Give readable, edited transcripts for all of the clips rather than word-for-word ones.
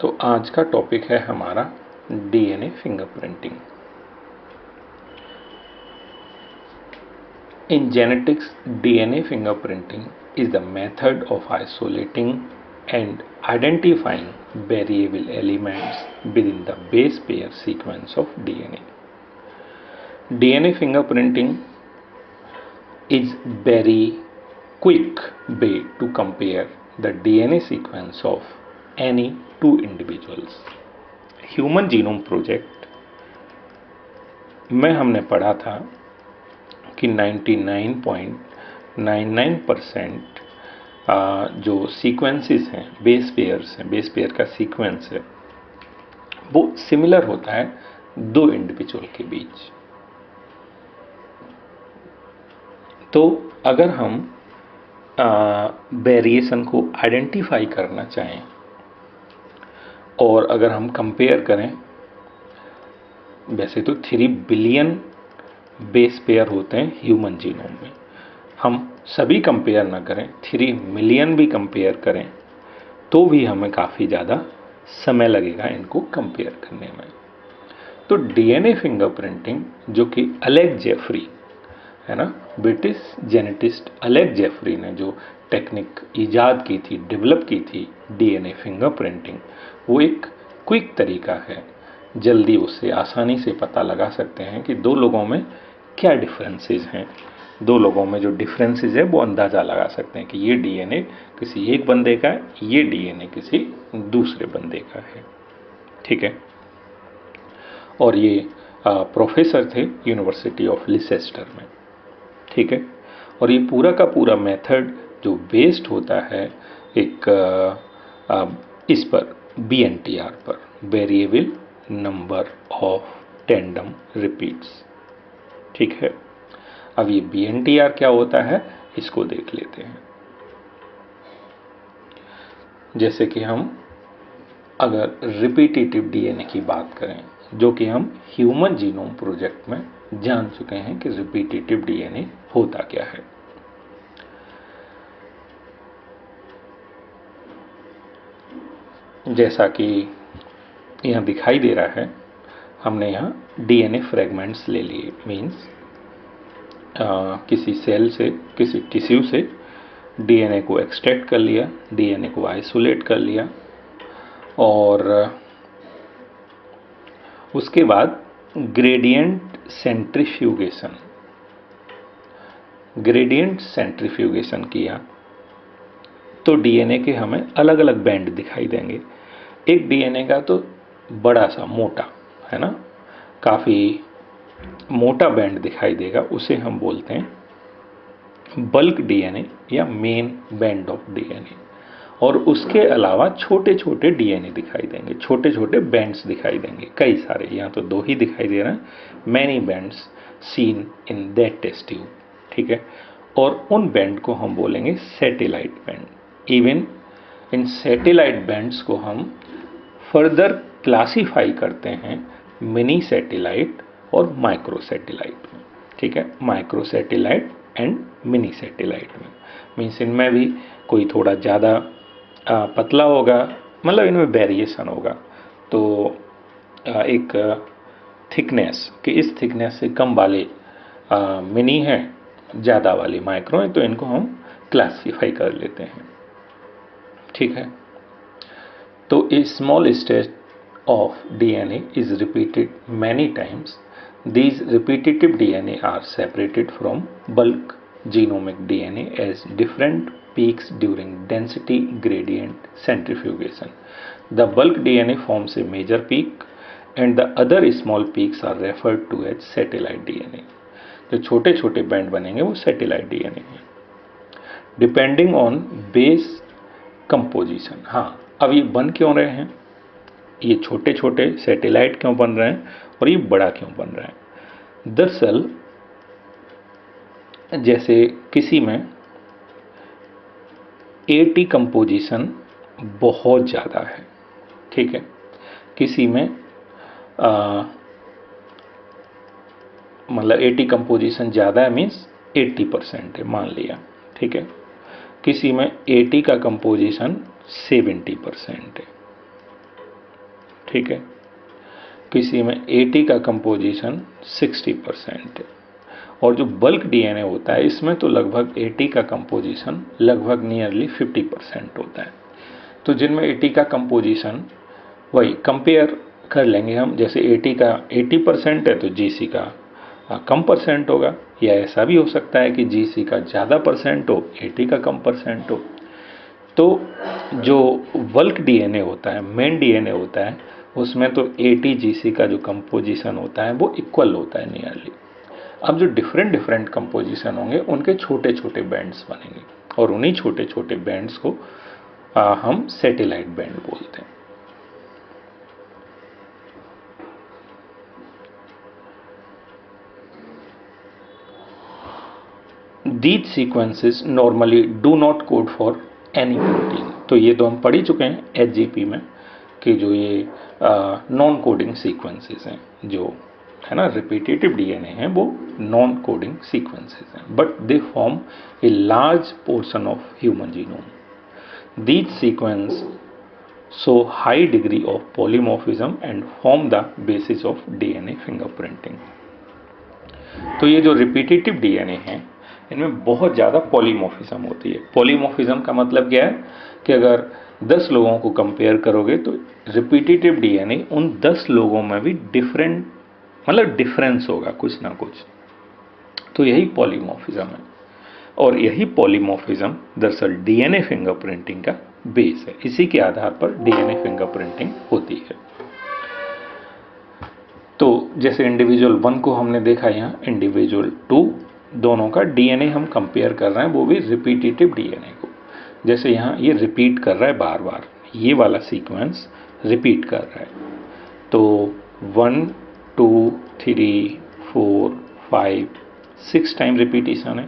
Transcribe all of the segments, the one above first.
तो आज का टॉपिक है हमारा DNA fingerprinting. In genetics, DNA fingerprinting is the method of isolating and identifying variable elements within the base pair sequence of DNA. DNA fingerprinting is very quick way to compare the DNA sequence of any two individuals. Human genome project में हमने पढ़ा था कि 99.99% जो sequences हैं, base pairs हैं, base pair का sequence है वो सिमिलर होता है दो इंडिविजुअल के बीच। तो अगर हम वेरिएशन को आइडेंटिफाई करना चाहें और अगर हम कंपेयर करें, वैसे तो 3 बिलियन बेस पेयर होते हैं ह्यूमन जीनोम में, हम सभी कंपेयर ना करें, 3 मिलियन भी कंपेयर करें तो भी हमें काफ़ी ज़्यादा समय लगेगा इनको कंपेयर करने में। तो डीएनए फिंगरप्रिंटिंग, जो कि अलेक्स जेफरी है ना, ब्रिटिश जेनेटिस्ट अलेक्स जेफरी ने जो टेक्निक ईजाद की थी, डेवलप की थी डीएनए फिंगरप्रिंटिंग, वो एक क्विक तरीका है। जल्दी उससे आसानी से पता लगा सकते हैं कि दो लोगों में क्या डिफरेंसेस हैं, दो लोगों में जो डिफरेंसेस है वो अंदाज़ा लगा सकते हैं कि ये डीएनए किसी एक बंदे का है, ये डीएनए किसी दूसरे बंदे का है। ठीक है। और ये प्रोफेसर थे यूनिवर्सिटी ऑफ लिसेस्टर में। ठीक है। और ये पूरा का पूरा मेथड जो बेस्ड होता है एक इस पर BNTR पर, variable number of tandem repeats. ठीक है। अब ये BNTR क्या होता है इसको देख लेते हैं। जैसे कि हम अगर रिपीटेटिव डीएनए की बात करें, जो कि हम ह्यूमन जीनोम प्रोजेक्ट में जान चुके हैं कि रिपीटेटिव डीएनए होता क्या है। जैसा कि यहाँ दिखाई दे रहा है, हमने यहाँ डीएनए फ्रेगमेंट्स ले लिए, मीन्स किसी सेल से, किसी टिश्यू से डीएनए को एक्सट्रैक्ट कर लिया, डीएनए को आइसोलेट कर लिया और उसके बाद ग्रेडियंट सेंट्रीफ्यूगेशन किया तो डीएनए के हमें अलग अलग बैंड दिखाई देंगे। एक डीएनए का तो बड़ा सा मोटा है ना, काफ़ी मोटा बैंड दिखाई देगा, उसे हम बोलते हैं बल्क डीएनए या मेन बैंड ऑफ डीएनए। और उसके अलावा छोटे छोटे डीएनए दिखाई देंगे, छोटे छोटे बैंड्स दिखाई देंगे, कई सारे, यहाँ तो 2 ही दिखाई दे रहे हैं, many bands seen in that test tube. ठीक है। और उन बैंड को हम बोलेंगे सैटेलाइट बैंड। इवन इन सैटेलाइट बैंड्स को हम फर्दर क्लासीफाई करते हैं मिनी सैटेलाइट और माइक्रो सैटेलाइट में। ठीक है। Micro satellite and mini satellite में, मीन्स इनमें भी कोई थोड़ा ज़्यादा पतला होगा, मतलब इनमें वेरिएशन होगा। तो एक थिकनेस कि इस थिकनेस से कम वाले मिनी हैं, ज़्यादा वाले माइक्रो हैं, तो इनको हम क्लासीफाई कर लेते हैं। ठीक है। तो a small stage of DNA is repeated many times. These repetitive DNA are separated from bulk genomic DNA as different peaks during density gradient centrifugation. The bulk DNA forms a major peak and the other small peaks are referred to as satellite DNA. जो छोटे छोटे band बनेंगे वो satellite DNA हैं। Depending on base composition. हाँ, अब ये बन क्यों रहे हैं, ये छोटे छोटे सैटेलाइट क्यों बन रहे हैं और ये बड़ा क्यों बन रहा है। दरअसल जैसे किसी में AT कंपोजिशन बहुत ज़्यादा है, ठीक है, किसी में मतलब AT कंपोजिशन ज़्यादा है, मीन्स 80% है मान लिया, ठीक है, किसी में AT का कंपोजिशन 70% है, ठीक है। किसी में 80 का कंपोजिशन 60% है। और जो बल्क डीएनए होता है इसमें तो लगभग 80 का कंपोजिशन लगभग नियरली 50% होता है। तो जिनमें 80 का कंपोजिशन वही कंपेयर कर लेंगे हम, जैसे 80 का 80% है तो जीसी का कम परसेंट होगा, या ऐसा भी हो सकता है कि जीसी का ज़्यादा परसेंट हो, 80 का कम परसेंट हो। तो जो बल्क डीएनए होता है, मेन डीएनए होता है, उसमें तो 80 जीसी का जो कंपोजिशन होता है वो इक्वल होता है नियरली। अब जो डिफरेंट डिफरेंट कंपोजिशन होंगे उनके छोटे छोटे बैंड्स बनेंगे, और उन्हीं छोटे छोटे बैंड्स को हम सैटेलाइट बैंड बोलते हैं। These sequences normally do not code for any protein। तो ये तो हम पढ़ ही चुके हैं एचजीपी में कि जो ये नॉन कोडिंग सीक्वेंसेस हैं, जो है ना रिपीटेटिव डीएनए हैं, वो नॉन कोडिंग सीक्वेंसेस हैं, but they form a large portion of human genome. These sequence show high degree of polymorphism and form the basis of DNA fingerprinting। तो ये जो रिपीटेटिव डीएनए हैं इनमें बहुत ज़्यादा पॉलीमॉर्फिज्म होती है। पॉलीमॉर्फिज्म का मतलब क्या है कि अगर 10 लोगों को कंपेयर करोगे तो रिपीटेटिव डीएनए उन 10 लोगों में भी डिफरेंट, मतलब डिफरेंस होगा कुछ ना कुछ। तो यही पॉलीमॉर्फिज्म है, और यही पॉलीमॉर्फिज्म दरअसल डीएनए फिंगरप्रिंटिंग का बेस है। इसी के आधार पर डीएनए फिंगरप्रिंटिंग होती है। तो जैसे इंडिविजुअल 1 को हमने देखा, यहाँ इंडिविजुअल 2, दोनों का डीएनए हम कंपेयर कर रहे हैं, वो भी रिपीटेटिव डीएनए को। जैसे यहाँ ये रिपीट कर रहा है बार बार, ये वाला सीक्वेंस रिपीट कर रहा है, तो 1 2 3 4 5 6 टाइम रिपीटिशन है।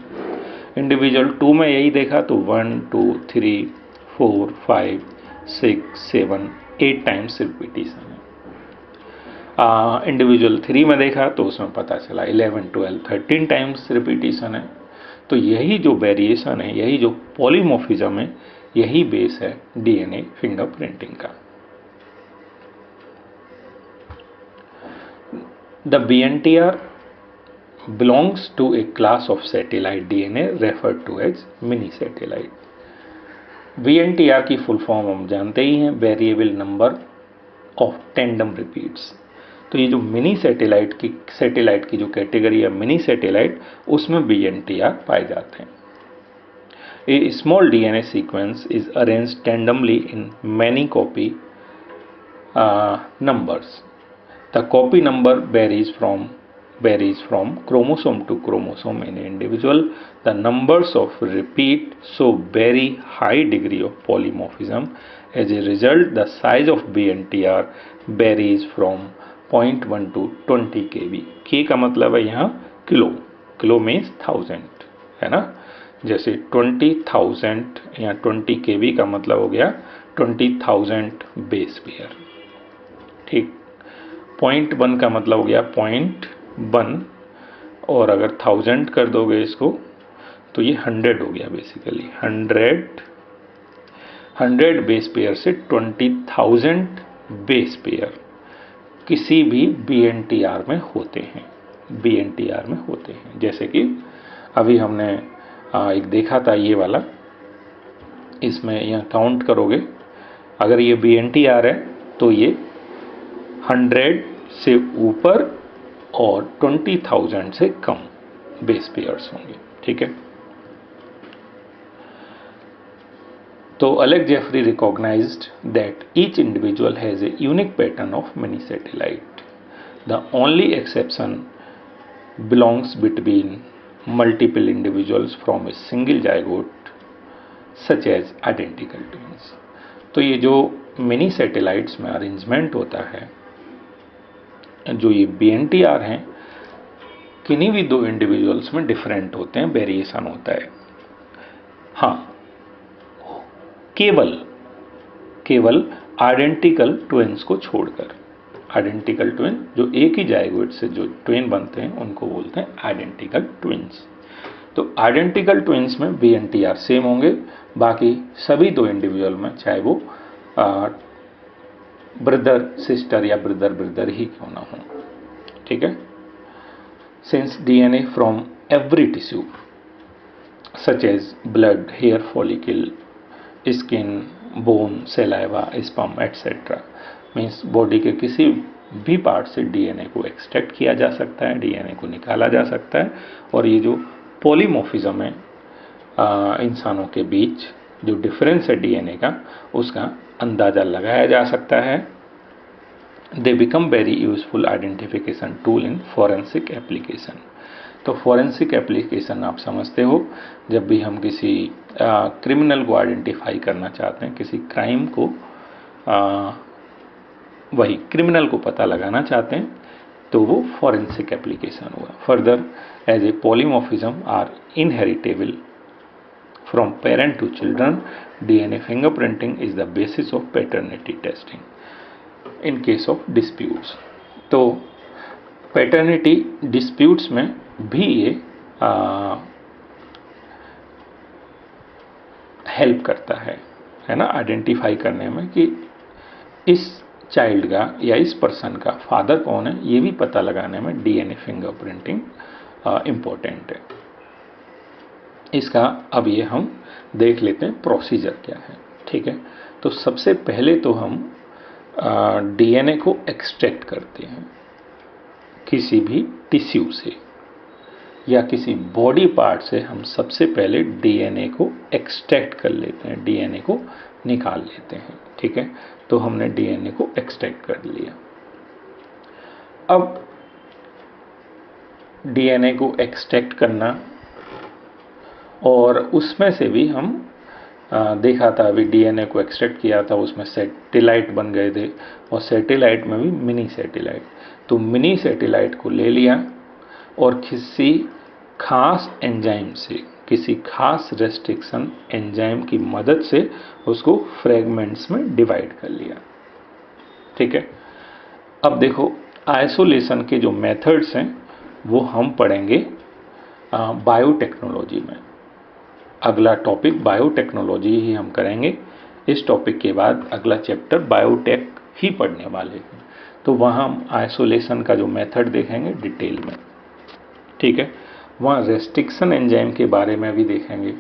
इंडिविजुअल 2 में यही देखा तो 1 2 3 4 5 6 7 8 टाइम्स रिपीटिशन है। इंडिविजुअल 3 में देखा तो उसमें पता चला 11 12 13 टाइम्स रिपीटिशन है। तो यही जो वेरिएशन है, यही जो पॉलीमॉर्फिज्म है, यही बेस है डीएनए फिंगरप्रिंटिंग का। The VNTR belongs to a class of satellite DNA referred to as mini satellite। VNTR की फुल फॉर्म हम जानते ही हैं, variable number of tandem repeats. तो ये जो मिनी सैटेलाइट की जो कैटेगरी है मिनी सैटेलाइट, उसमें VNTR पाए जाते हैं। A small DNA sequence is arranged randomly in many copy numbers। The copy number varies from chromosome to chromosome in an individual। The numbers of repeat show very high degree of polymorphism। As a result, the size of BNTR varies from 0.1 to 20 kb। K का मतलब है यहाँ kilo, kilo means 1000 है ना। जैसे 20,000 या 20 kb का मतलब हो गया 20,000 बेस पेयर, ठीक। 0.1 का मतलब हो गया 0.1, और अगर 1000 कर दोगे इसको तो ये 100 हो गया बेसिकली। 100 बेस पेयर से 20,000 बेस पेयर किसी भी बीएनटीआर में होते हैं, बीएनटीआर में होते हैं। जैसे कि अभी हमने एक देखा था ये वाला, इसमें यहाँ काउंट करोगे, अगर ये बीएनटीआर है तो ये 100 से ऊपर और 20,000 से कम बेस पेयर्स होंगे, ठीक है। तो Alex Jeffrey recognized that each individual has a unique pattern of mini satellite. The only exception belongs between multiple individuals from a single zygote such as identical twins. तो ये जो मिनी सैटेलाइट्स में arrangement होता है, जो ये बीएनटीआर हैं, किन्हीं भी दो इंडिविजुअल्स में डिफरेंट होते हैं, वेरिएशन होता है। हाँ, केवल आइडेंटिकल ट्विन्स को छोड़कर। आइडेंटिकल ट्विन जो एक ही जाइगोट से जो ट्विन बनते हैं उनको बोलते हैं आइडेंटिकल ट्विन्स। तो आइडेंटिकल ट्विन्स में बीएनटीआर सेम होंगे, बाकी सभी दो इंडिविजुअल में, चाहे वो ब्रदर सिस्टर या ब्रदर ब्रदर ही क्यों ना हो, ठीक है। Since DNA from every tissue such as blood, hair follicle, skin, bone, saliva, sperm etcetera, means body के किसी भी पार्ट से डीएनए को एक्सट्रैक्ट किया जा सकता है, डीएनए को निकाला जा सकता है। और ये जो पॉलीमॉर्फिज्म है इंसानों के बीच, जो डिफरेंस है डीएनए का, उसका अंदाज़ा लगाया जा सकता है। They become very useful identification tool in forensic application. तो फॉरेंसिक एप्लीकेशन आप समझते हो, जब भी हम किसी क्रिमिनल को आइडेंटिफाई करना चाहते हैं, किसी क्राइम को वही क्रिमिनल को पता लगाना चाहते हैं, तो वो फॉरेंसिक एप्लीकेशन हुआ। Further, as a polymorphism are inheritable from parent to children, DNA fingerprinting is the basis of paternity testing in case of disputes. तो पैटर्निटी डिस्प्यूट्स में भी ये हेल्प करता है ना, आइडेंटिफाई करने में कि इस चाइल्ड का या इस पर्सन का फादर कौन है, ये भी पता लगाने में डीएनए फिंगरप्रिंटिंग इम्पोर्टेंट है। इसका अब ये हम देख लेते हैं प्रोसीजर क्या है, ठीक है। तो सबसे पहले तो हम डीएनए को एक्सट्रैक्ट करते हैं किसी भी टिश्यू से या किसी बॉडी पार्ट से। हम सबसे पहले डीएनए को एक्सट्रैक्ट कर लेते हैं, डीएनए को निकाल लेते हैं, ठीक है। तो हमने डीएनए को एक्सट्रैक्ट कर लिया। अब डीएनए को एक्सट्रैक्ट करना, और उसमें से भी हम देखा था, अभी डीएनए को एक्सट्रैक्ट किया था, उसमें सैटेलाइट बन गए थे, और सैटेलाइट में भी मिनी सैटेलाइट। तो मिनी सैटेलाइट को ले लिया और किसी खास एंजाइम से, किसी खास रेस्ट्रिक्शन एंजाइम की मदद से उसको फ्रेगमेंट्स में डिवाइड कर लिया, ठीक है। अब देखो, आइसोलेशन के जो मेथड्स हैं वो हम पढ़ेंगे बायोटेक्नोलॉजी में। अगला टॉपिक बायोटेक्नोलॉजी ही हम करेंगे। इस टॉपिक के बाद अगला चैप्टर बायोटेक ही पढ़ने वाले हैं। तो वहाँ हम आइसोलेशन का जो मेथड देखेंगे डिटेल में, ठीक है। वहाँ रेस्ट्रिक्शन एंजाइम के बारे में भी देखेंगे,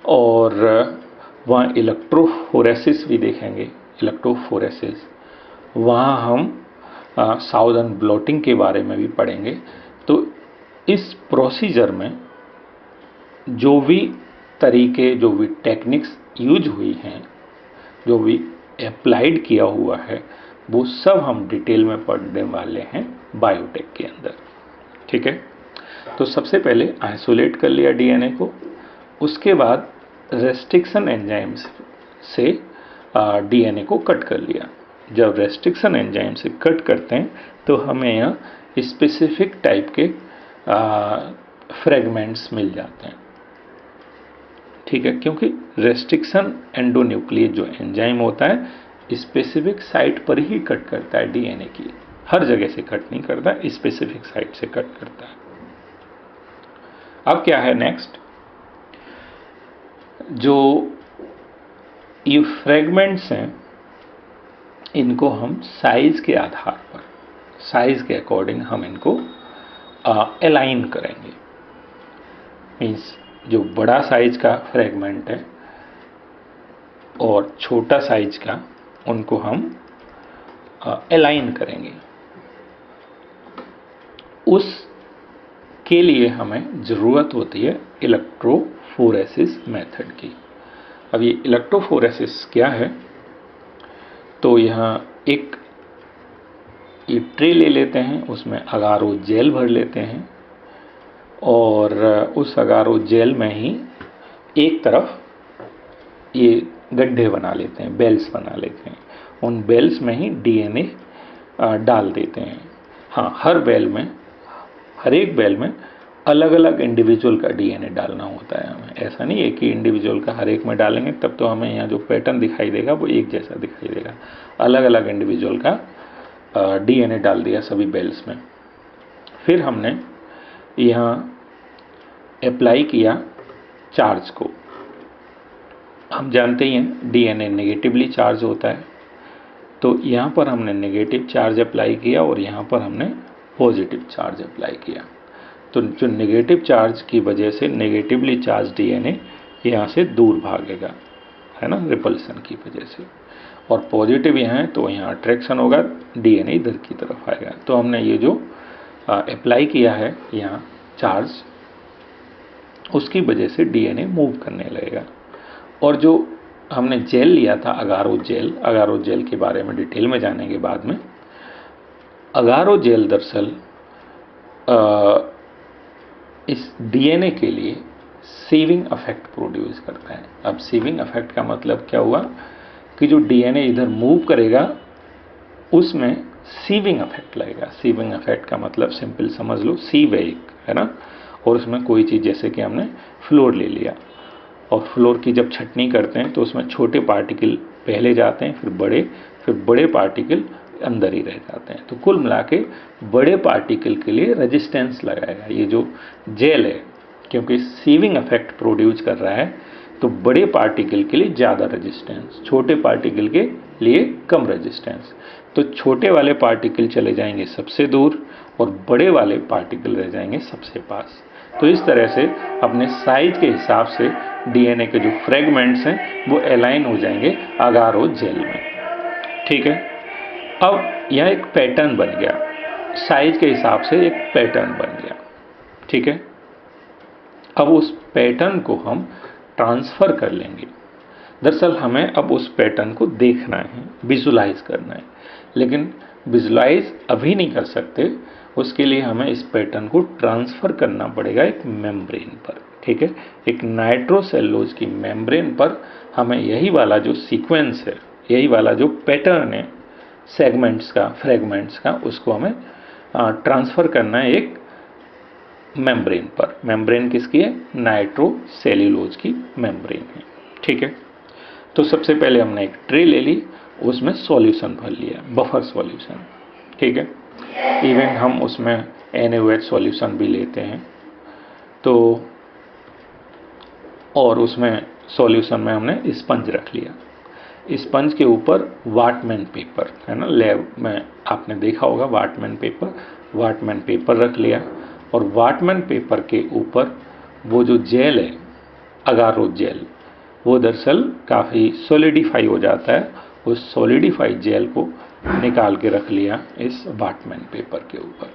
और वहाँ इलेक्ट्रोफोरेसिस भी देखेंगे। इलेक्ट्रोफोरेसिस, वहाँ हम साउदर्न ब्लॉटिंग के बारे में भी पढ़ेंगे। तो इस प्रोसीजर में जो भी तरीके, जो भी टेक्निक्स यूज हुई हैं, जो भी अप्लाइड किया हुआ है, वो सब हम डिटेल में पढ़ने वाले हैं बायोटेक के अंदर, ठीक है। तो सबसे पहले आइसोलेट कर लिया डीएनए को, उसके बाद रेस्ट्रिक्शन एंजाइम से डीएनए को कट कर लिया। जब रेस्ट्रिक्शन एंजाइम से कट करते हैं तो हमें यहाँ स्पेसिफिक टाइप के फ्रेगमेंट्स मिल जाते हैं, ठीक है। क्योंकि रेस्ट्रिक्शन एंडोन्यूक्लियस जो एंजाइम होता है स्पेसिफिक साइट पर ही कट करता है डीएनए की, हर जगह से कट नहीं करता, स्पेसिफिक साइट से कट करता है। अब क्या है नेक्स्ट, जो ये फ्रेगमेंट्स हैं इनको हम साइज के आधार पर, साइज के अकॉर्डिंग हम इनको अलाइन करेंगे। मीन्स जो बड़ा साइज का फ्रेगमेंट है और छोटा साइज का, उनको हम अलाइन करेंगे। उसके लिए हमें ज़रूरत होती है इलेक्ट्रोफोरेसिस मेथड की। अब ये इलेक्ट्रोफोरेसिस क्या है, तो यहाँ एक ये ट्रे ले लेते हैं, उसमें अगारो जेल भर लेते हैं, और उस अगारो जेल में ही एक तरफ ये गड्ढे बना लेते हैं, बेल्स बना लेते हैं। उन बेल्स में ही डीएनए डाल देते हैं। हाँ, हर एक बेल में अलग अलग इंडिविजुअल का डीएनए डालना होता है हमें। ऐसा नहीं है कि इंडिविजुअल का हर एक में डालेंगे तब तो हमें यहाँ जो पैटर्न दिखाई देगा वो एक जैसा दिखाई देगा। अलग अलग इंडिविजुअल का डीएनए डाल दिया सभी बेल्स में। फिर हमने यहाँ अप्लाई किया चार्ज को। हम जानते ही हैं डीएनए नेगेटिवली चार्ज होता है, तो यहाँ पर हमने नेगेटिव चार्ज अप्लाई किया और यहाँ पर हमने पॉजिटिव चार्ज अप्लाई किया। तो जो नेगेटिव चार्ज की वजह से नेगेटिवली चार्ज डीएनए यहाँ से दूर भागेगा, है ना, रिपल्सन की वजह से, और पॉजिटिव यहाँ है तो यहाँ अट्रैक्शन होगा, डीएनए इधर की तरफ आएगा। तो हमने ये जो अप्लाई किया है यहाँ चार्ज, उसकी वजह से डीएनए मूव करने लगेगा। और जो हमने जेल लिया था अगारो जेल के बारे में डिटेल में जानेंगे बाद में। अगारो जेल दरअसल इस डीएनए के लिए सीविंग इफेक्ट प्रोड्यूस करता है। अब सीविंग इफेक्ट का मतलब क्या हुआ कि जो डीएनए इधर मूव करेगा उसमें सीविंग इफेक्ट लगेगा। सीविंग इफेक्ट का मतलब सिंपल समझ लो, सीव है एक, है ना, और उसमें कोई चीज़ जैसे कि हमने फ्लोर ले लिया और फ्लोर की जब छटनी करते हैं तो उसमें छोटे पार्टिकल पहले जाते हैं, फिर बड़े पार्टिकल अंदर ही रह जाते हैं। तो कुल मिला के बड़े पार्टिकल के लिए रेजिस्टेंस लगाएगा ये जो जेल है, क्योंकि सीविंग इफेक्ट प्रोड्यूस कर रहा है तो बड़े पार्टिकल के लिए ज़्यादा रेजिस्टेंस, छोटे पार्टिकल के लिए कम रेजिस्टेंस। तो छोटे वाले पार्टिकल चले जाएंगे सबसे दूर और बड़े वाले पार्टिकल रह जाएंगे सबसे पास। तो इस तरह से अपने साइज के हिसाब से डीएनए के जो फ्रेगमेंट्स हैं वो अलाइन हो जाएंगे अगारो जेल में। ठीक है, अब यह एक पैटर्न बन गया, साइज के हिसाब से एक पैटर्न बन गया। ठीक है, अब उस पैटर्न को हम ट्रांसफ़र कर लेंगे। दरअसल हमें अब उस पैटर्न को देखना है, विजुलाइज करना है, लेकिन विजुलाइज अभी नहीं कर सकते, उसके लिए हमें इस पैटर्न को ट्रांसफ़र करना पड़ेगा एक मेम्ब्रेन पर। ठीक है, एक नाइट्रोसेलुलोज की मेम्ब्रेन पर हमें यही वाला जो सीक्वेंस है, यही वाला जो पैटर्न है सेगमेंट्स का, फ्रेगमेंट्स का, उसको हमें ट्रांसफ़र करना है एक मेम्ब्रेन पर। मेम्ब्रेन किसकी है? नाइट्रोसेल्यूलोज की मेम्ब्रेन है। ठीक है, तो सबसे पहले हमने एक ट्रे ले ली, उसमें सॉल्यूशन भर लिया, बफर सॉल्यूशन। ठीक है, इवन हम उसमें NaOH सॉल्यूशन भी लेते हैं। तो और उसमें सॉल्यूशन में हमने स्पंज रख लिया, स्पंज के ऊपर वाटमैन पेपर, है ना, लैब में आपने देखा होगा वाटमैन पेपर रख लिया, और वाटमैन पेपर के ऊपर वो जो जेल है अगारो जेल, वो दरअसल काफ़ी सॉलिडिफाई हो जाता है, उस सॉलिडिफाइड जेल को निकाल के रख लिया इस वाटमैन पेपर के ऊपर,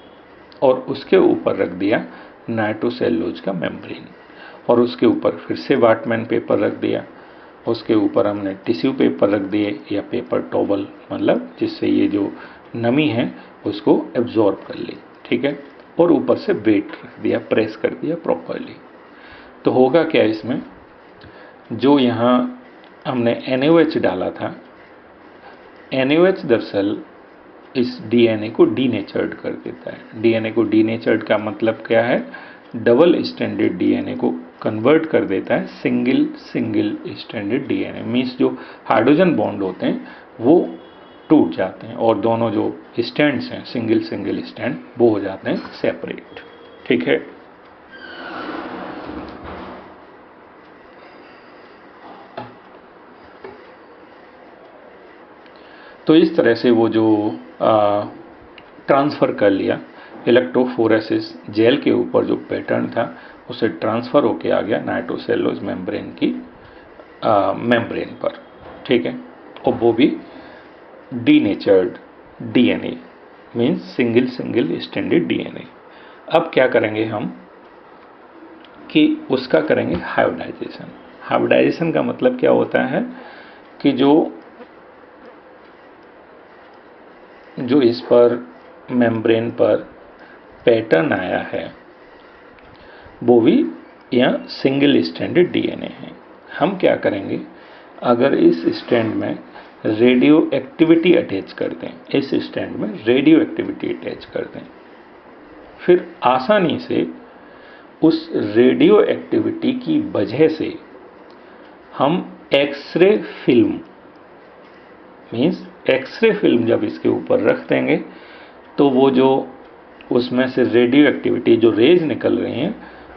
और उसके ऊपर रख दिया नाइट्रोसेल्यूलोज का मेम्ब्रेन, और उसके ऊपर फिर से वाटमैन पेपर रख दिया, उसके ऊपर हमने टिश्यू पेपर रख दिए या पेपर टॉवल, मतलब जिससे ये जो नमी है उसको एब्जॉर्ब कर ली। ठीक है, और ऊपर से वेट रख दिया, प्रेस कर दिया प्रॉपरली। तो होगा क्या इसमें, जो यहाँ हमने NaOH डाला था, NaOH दरअसल इस डीएनए को डीनेचर्ड कर देता है। डीएनए को डीनेचर्ड का मतलब क्या है? डबल स्ट्रैंडेड डीएनए को कन्वर्ट कर देता है सिंगल स्ट्रैंडेड डीएनए। मीन्स जो हाइड्रोजन बॉन्ड होते हैं वो टूट जाते हैं और दोनों जो स्टैंड्स हैं सिंगल स्टैंड वो हो जाते हैं सेपरेट। ठीक है, तो इस तरह से वो जो ट्रांसफ़र कर लिया इलेक्ट्रोफोरेसिस जेल के ऊपर जो पैटर्न था उसे ट्रांसफ़र होके आ गया नाइट्रोसेल्यूलोज मेम्ब्रेन की मेम्ब्रेन पर। ठीक है, और वो भी denatured DNA, means single stranded DNA. अब क्या करेंगे हम कि उसका करेंगे हाइब्रिडाइजेशन। हाइब्रिडाइजेशन का मतलब क्या होता है कि जो इस पर मेम्ब्रेन पर पैटर्न आया है वो भी यहाँ सिंगल स्ट्रैंडेड डीएनए है। हम क्या करेंगे, अगर इस स्ट्रैंड में रेडियो एक्टिविटी अटैच कर दें, इस स्ट्रैंड में रेडियो एक्टिविटी अटैच कर दें, फिर आसानी से उस रेडियो एक्टिविटी की वजह से हम x-ray film, means x-ray film जब इसके ऊपर रख देंगे तो वो जो उसमें से रेडियो एक्टिविटी जो रेज निकल रही हैं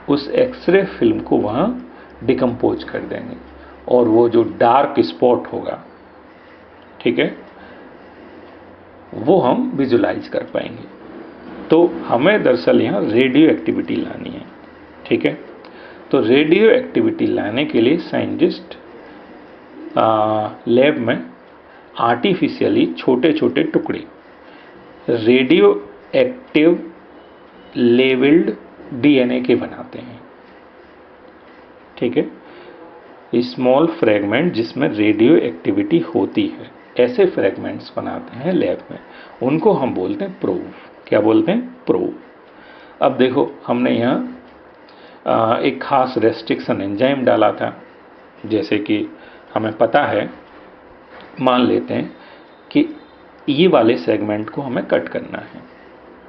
उस एक्सरे फिल्म को वहाँ डिकम्पोज कर देंगे और वो जो डार्क स्पॉट होगा, ठीक है, वो हम विजुलाइज कर पाएंगे। तो हमें दरअसल यहाँ रेडियो एक्टिविटी लानी है, ठीक है। तो रेडियो एक्टिविटी लाने के लिए साइंटिस्ट लैब में आर्टिफिशियली छोटे छोटे टुकड़े रेडियो एक्टिव लेवल्ड डीएनए के बनाते हैं, ठीक है। स्मॉल फ्रेगमेंट जिसमें रेडियो एक्टिविटी होती है, ऐसे फ्रेगमेंट्स बनाते हैं लैब में, उनको हम बोलते हैं प्रोब। क्या बोलते हैं? प्रोब। अब देखो, हमने यहाँ एक खास रेस्ट्रिक्शन एंजाइम डाला था, जैसे कि हमें पता है, मान लेते हैं कि ये वाले सेगमेंट को हमें कट करना है,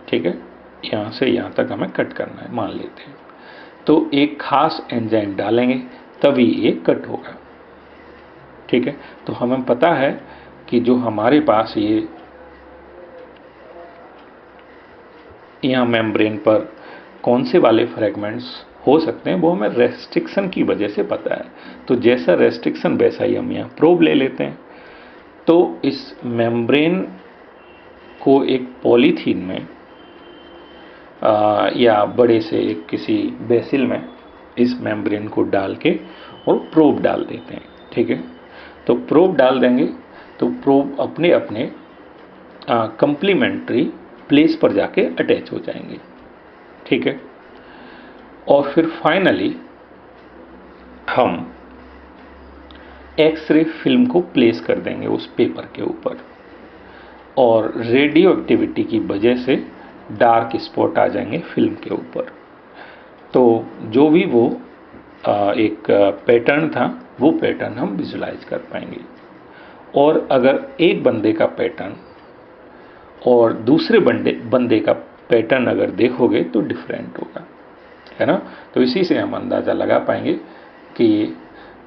ठीक है, यहाँ से यहाँ तक हमें कट करना है, मान लेते हैं। तो एक खास एंजाइम डालेंगे तभी ये कट होगा, ठीक है। तो हमें पता है कि जो हमारे पास ये यहाँ मेम्ब्रेन पर कौन से वाले फ्रेगमेंट्स हो सकते हैं, वो हमें रेस्ट्रिक्शन की वजह से पता है। तो जैसा रेस्ट्रिक्शन वैसा ही हम यहाँ प्रोब ले लेते हैं। तो इस मेम्ब्रेन को एक पॉलीथीन में या बड़े से एक किसी बेसिल में इस मेम्ब्रेन को डाल के और प्रोब डाल देते हैं, ठीक है। तो प्रोब डाल देंगे तो प्रोब अपने अपने कंप्लीमेंट्री प्लेस पर जाके अटैच हो जाएंगे, ठीक है। और फिर फाइनली हम एक्सरे फिल्म को प्लेस कर देंगे उस पेपर के ऊपर, और रेडियो एक्टिविटी की वजह से डार्क स्पॉट आ जाएंगे फिल्म के ऊपर। तो जो भी वो एक पैटर्न था, वो पैटर्न हम विजुलाइज कर पाएंगे। और अगर एक बंदे का पैटर्न और दूसरे बंदे का पैटर्न अगर देखोगे तो डिफरेंट होगा, है ना। तो इसी से हम अंदाज़ा लगा पाएंगे कि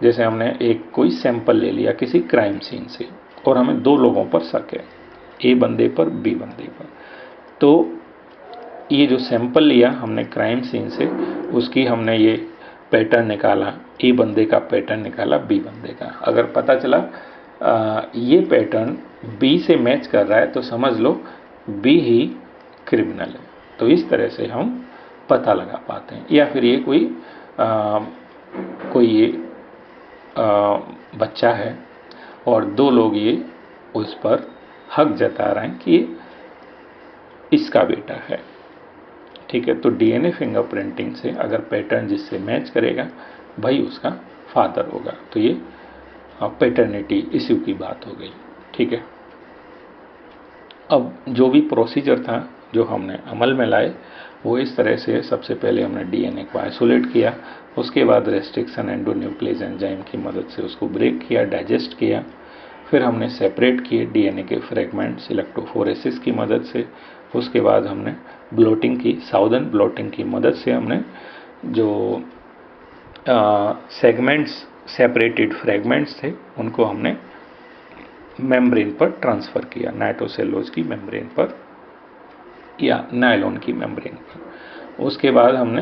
जैसे हमने एक कोई सैंपल ले लिया किसी क्राइम सीन से, और हमें दो लोगों पर शक है, ए बंदे पर, बी बंदे पर। तो ये जो सैंपल लिया हमने क्राइम सीन से, उसकी हमने ये पैटर्न निकाला, ए बंदे का पैटर्न निकाला बी बंदे का। अगर पता चला ये पैटर्न बी से मैच कर रहा है तो समझ लो बी ही क्रिमिनल है। तो इस तरह से हम पता लगा पाते हैं। या फिर ये कोई बच्चा है और दो लोग ये उस पर हक जता रहे हैं कि ये इसका बेटा है, ठीक है। तो डीएनए फिंगरप्रिंटिंग से अगर पैटर्न जिससे मैच करेगा वही उसका फादर होगा। तो ये पैटर्निटी इश्यू की बात हो गई, ठीक है। अब जो भी प्रोसीजर था जो हमने अमल में लाए, वो इस तरह से, सबसे पहले हमने डीएनए को आइसोलेट किया, उसके बाद रेस्ट्रिक्शन एंडोन्यूक्लियस एंजाइम की मदद से उसको ब्रेक किया, डाइजेस्ट किया, फिर हमने सेपरेट किए डीएनए के फ्रेगमेंट्स इलेक्ट्रोफोरेसिस की मदद से। उसके बाद हमने ब्लोटिंग की, साउदर्न ब्लोटिंग की मदद से हमने जो सेगमेंट्स, सेपरेटेड फ्रेगमेंट्स थे, उनको हमने मेम्ब्रेन पर ट्रांसफ़र किया, नाइट्रोसेलुलोज की मेम्ब्रेन पर या नायलॉन की मेम्ब्रेन पर। उसके बाद हमने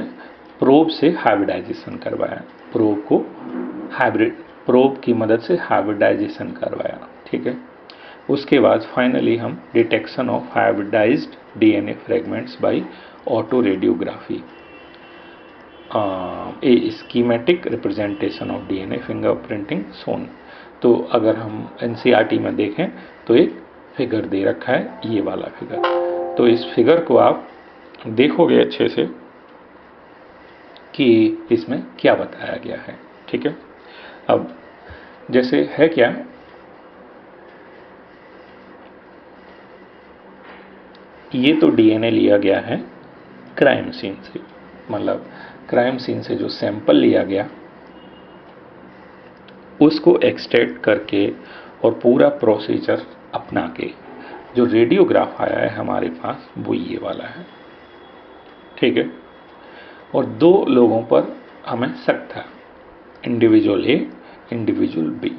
प्रोब से हाइब्रिडाइजेशन करवाया, प्रोब की मदद से हाइब्रिडाइजेशन करवाया, ठीक है। उसके बाद फाइनली हम detection of hybridised DNA fragments by autoradiography, a schematic representation of DNA fingerprinting shown. तो अगर हम एनसीईआरटी में देखें तो एक फिगर दे रखा है, ये वाला फिगर। तो इस फिगर को आप देखोगे अच्छे से कि इसमें क्या बताया गया है, ठीक है। अब जैसे है क्या, ये तो डीएनए लिया गया है क्राइम सीन से, मतलब क्राइम सीन से जो सैंपल लिया गया उसको एक्सट्रैक्ट करके और पूरा प्रोसीजर अपना के जो रेडियोग्राफ आया है हमारे पास, वो ये वाला है, ठीक है। और दो लोगों पर हमें शक था, इंडिविजुअल ए, इंडिविजुअल बी।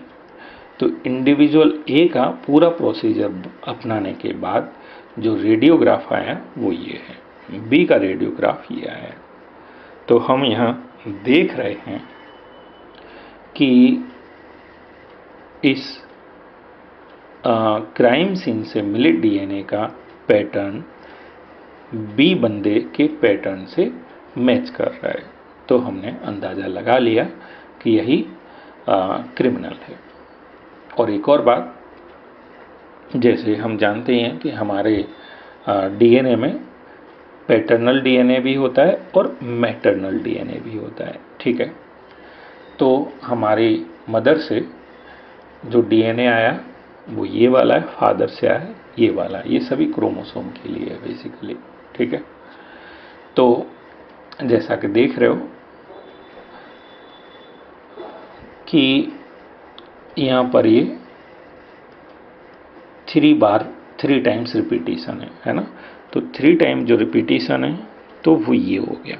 तो इंडिविजुअल ए का पूरा प्रोसीजर अपनाने के बाद जो रेडियोग्राफ आया वो ये है, बी का रेडियोग्राफ ये आया है। तो हम यहाँ देख रहे हैं कि इस क्राइम सीन से मिले डीएनए का पैटर्न बी बंदे के पैटर्न से मैच कर रहा है, तो हमने अंदाज़ा लगा लिया कि यही क्रिमिनल है। और एक और बात, जैसे हम जानते हैं कि हमारे डीएनए में पैटर्नल डीएनए भी होता है और मैटरनल डीएनए भी होता है, ठीक है। तो हमारी मदर से जो डीएनए आया वो ये वाला है, फादर से आया है ये वाला, ये सभी क्रोमोसोम के लिए है बेसिकली, ठीक है। तो जैसा कि देख रहे हो कि यहाँ पर ये 3 टाइम्स रिपीटिशन है ना। तो 3 टाइम जो रिपीटिशन है तो वो ये हो गया,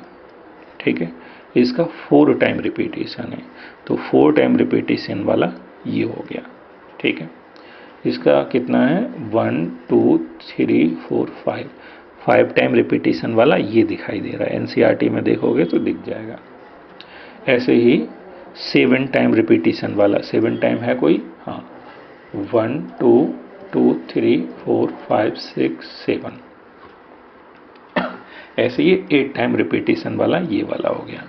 ठीक है। इसका 4 टाइम रिपीटिशन है तो 4 टाइम रिपीटिशन वाला ये हो गया, ठीक है। इसका कितना है 1 2 3 4 5 टाइम रिपीटिशन वाला ये दिखाई दे रहा है, एनसीईआरटी में देखोगे तो दिख जाएगा। ऐसे ही 7 टाइम रिपीटिशन वाला, 7 टाइम है कोई, हाँ 1 2 2 3 4 5 6 7। ऐसे ही 8 टाइम रिपीटिशन वाला ये वाला हो गया।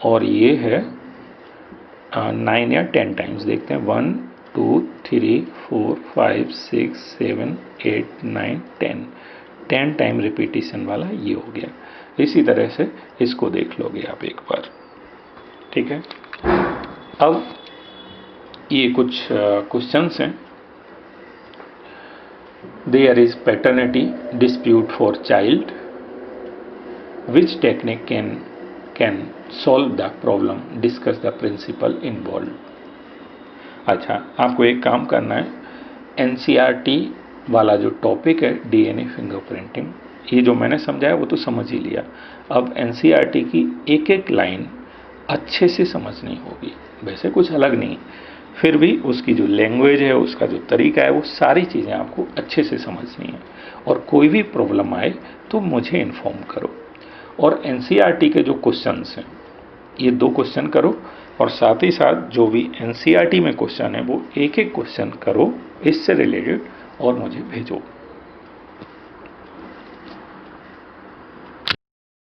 और ये है 9 या 10 टाइम्स, देखते हैं 1 2 3 4 5 6 7 8 9 10 टाइम रिपीटिशन वाला ये हो गया। इसी तरह से इसको देख लोगे आप एक बार, ठीक है। अब ये कुछ क्वेश्चंस हैं। There is paternity dispute for child, which technique can solve the problem, discuss the principle involve. अच्छा, आपको एक काम करना है, एनसीईआरटी वाला जो टॉपिक है डीएनए फिंगरप्रिंटिंग, ये जो मैंने समझाया वो तो समझ ही लिया। अब एनसीईआरटी की एक एक लाइन अच्छे से समझनी होगी, वैसे कुछ अलग नहीं, फिर भी उसकी जो लैंग्वेज है, उसका जो तरीका है, वो सारी चीज़ें आपको अच्छे से समझनी है। और कोई भी प्रॉब्लम आए तो मुझे इन्फॉर्म करो। और एनसीईआरटी के जो क्वेश्चंस हैं ये 2 क्वेश्चन करो, और साथ ही साथ जो भी एनसीईआरटी में क्वेश्चन है वो एक एक क्वेश्चन करो इससे रिलेटेड और मुझे भेजो।